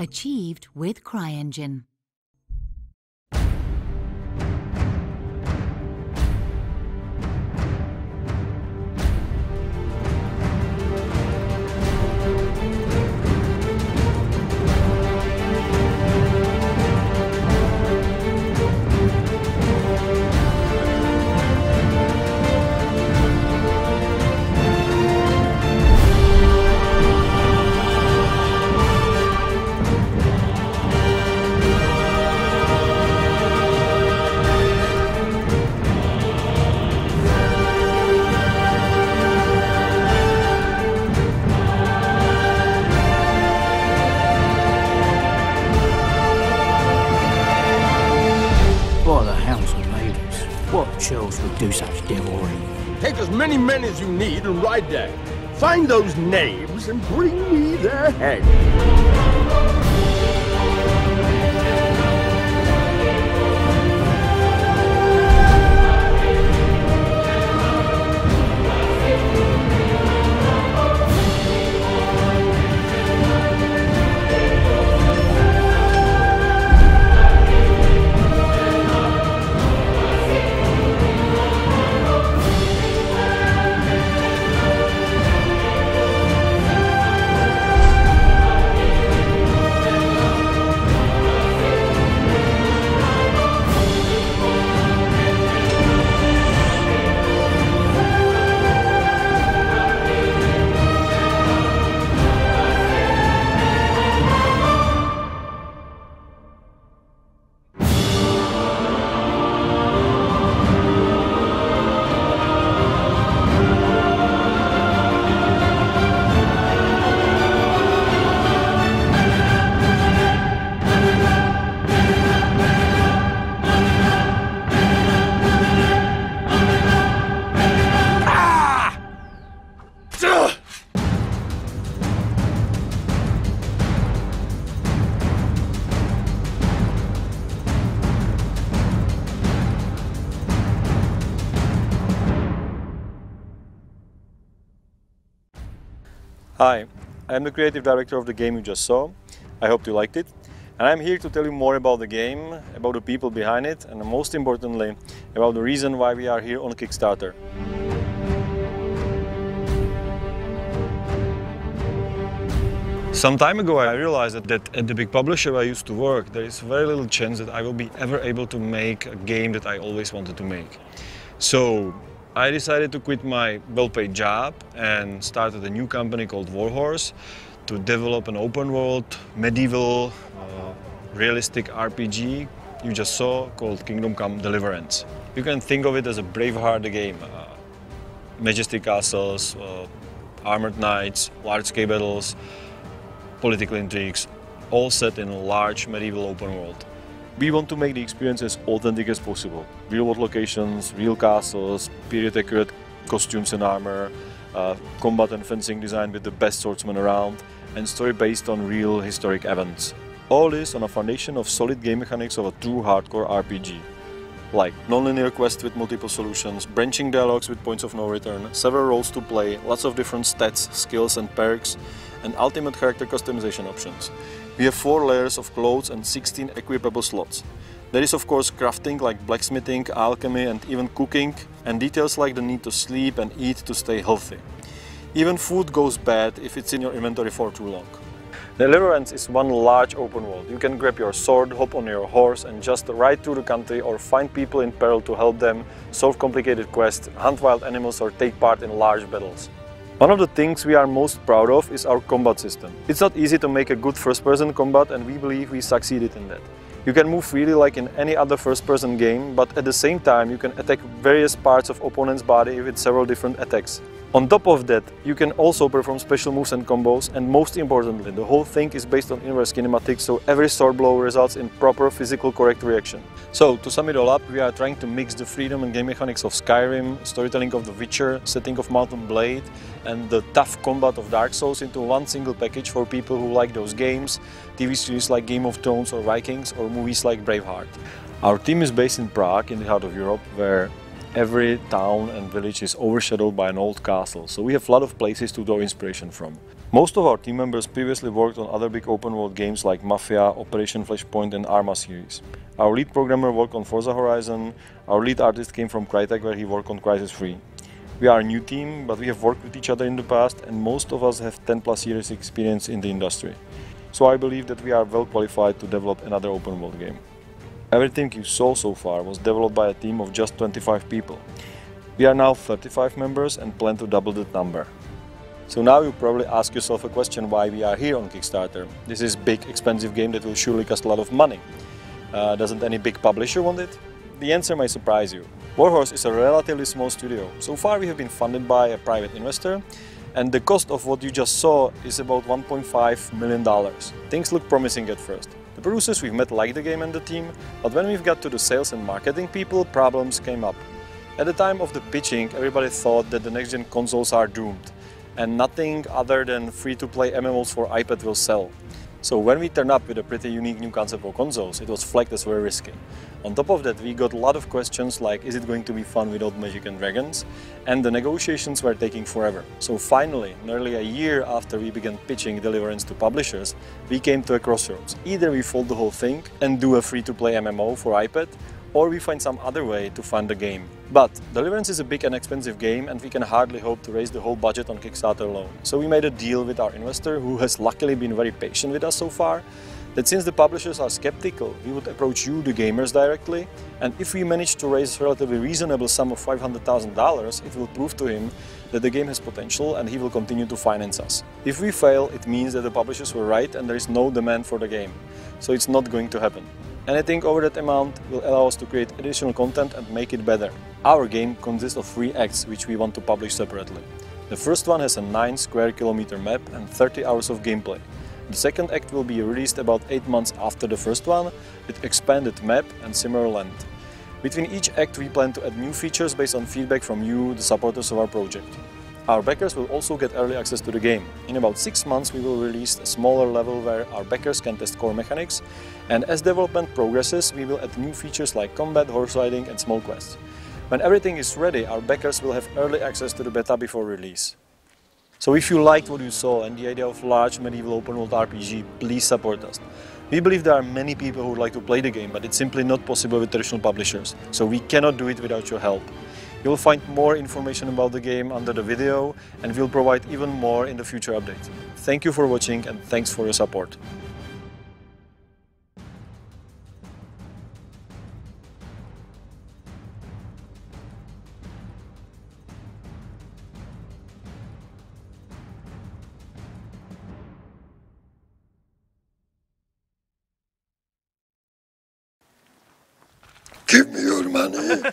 Achieved with CryEngine. What the hell's made us? What churls would do such devilry? Take as many men as you need and ride there. Find those knaves and bring me their heads. Hi, I'm the creative director of the game you just saw. I hope you liked it. And I'm here to tell you more about the game, about the people behind it, and most importantly, about the reason why we are here on Kickstarter. Some time ago I realized that at the big publisher I used to work, there is very little chance that I will be ever able to make a game that I always wanted to make. So I decided to quit my well-paid job and started a new company called Warhorse to develop an open-world, medieval, realistic RPG you just saw called Kingdom Come Deliverance. You can think of it as a Braveheart game. Majestic castles, armored knights, large-scale battles, political intrigues, all set in a large medieval open world. We want to make the experience as authentic as possible. Real-world locations, real castles, period-accurate costumes and armor, combat and fencing design with the best swordsmen around, and story based on real historic events. All this on a foundation of solid game mechanics of a true hardcore RPG. Like non-linear quests with multiple solutions, branching dialogues with points of no return, several roles to play, lots of different stats, skills and perks, and ultimate character customization options. We have 4 layers of clothes and 16 equipable slots. There is of course crafting like blacksmithing, alchemy and even cooking, and details like the need to sleep and eat to stay healthy. Even food goes bad if it's in your inventory for too long. Deliverance is one large open world. You can grab your sword, hop on your horse and just ride through the country or find people in peril to help them, solve complicated quests, hunt wild animals or take part in large battles. One of the things we are most proud of is our combat system. It's not easy to make a good first-person combat and we believe we succeeded in that. You can move freely like in any other first-person game, but at the same time you can attack various parts of opponent's body with several different attacks. On top of that, you can also perform special moves and combos, and most importantly, the whole thing is based on inverse kinematics, so every sword blow results in proper physical correct reaction. So, to sum it all up, we are trying to mix the freedom and game mechanics of Skyrim, storytelling of The Witcher, setting of Mountain Blade, and the tough combat of Dark Souls into one single package for people who like those games, TV series like Game of Thrones or Vikings, or movies like Braveheart. Our team is based in Prague, in the heart of Europe, where every town and village is overshadowed by an old castle, so we have a lot of places to draw inspiration from. Most of our team members previously worked on other big open world games like Mafia, Operation Flashpoint and Arma series. Our lead programmer worked on Forza Horizon, our lead artist came from Crytek where he worked on Crysis 3. We are a new team, but we have worked with each other in the past and most of us have 10+ years experience in the industry. So I believe that we are well qualified to develop another open world game. Everything you saw so far was developed by a team of just 25 people. We are now 35 members and plan to double that number. So now you probably ask yourself a question why we are here on Kickstarter. This is a big expensive game that will surely cost a lot of money. Doesn't any big publisher want it? The answer may surprise you. Warhorse is a relatively small studio. So far we have been funded by a private investor and the cost of what you just saw is about $1.5 million. Things look promising at first. The producers we've met like the game and the team, but when we've got to the sales and marketing people, problems came up. At the time of the pitching, everybody thought that the next-gen consoles are doomed and nothing other than free-to-play MMOs for iPad will sell. So when we turned up with a pretty unique new concept for consoles, it was flagged as very risky. On top of that, we got a lot of questions like, is it going to be fun without Magic and Dragons? And the negotiations were taking forever. So finally, nearly a year after we began pitching Deliverance to publishers, we came to a crossroads. Either we fold the whole thing and do a free-to-play MMO for iPad, or we find some other way to fund the game. But Deliverance is a big and expensive game and we can hardly hope to raise the whole budget on Kickstarter alone. So we made a deal with our investor, who has luckily been very patient with us so far, that since the publishers are skeptical, we would approach you, the gamers, directly, and if we manage to raise a relatively reasonable sum of $500,000, it will prove to him that the game has potential and he will continue to finance us. If we fail, it means that the publishers were right and there is no demand for the game. So it's not going to happen. Anything over that amount will allow us to create additional content and make it better. Our game consists of 3 acts which we want to publish separately. The first one has a 9 square kilometer map and 30 hours of gameplay. The second act will be released about 8 months after the first one, with expanded map and similar length. Between each act we plan to add new features based on feedback from you, the supporters of our project. Our backers will also get early access to the game. In about 6 months we will release a smaller level where our backers can test core mechanics, and as development progresses we will add new features like combat, horse riding and small quests. When everything is ready, our backers will have early access to the beta before release. So if you liked what you saw and the idea of large medieval open world RPG, please support us. We believe there are many people who would like to play the game, but it's simply not possible with traditional publishers, so we cannot do it without your help. You'll find more information about the game under the video and we'll provide even more in the future updates. Thank you for watching and thanks for your support. Give me your money!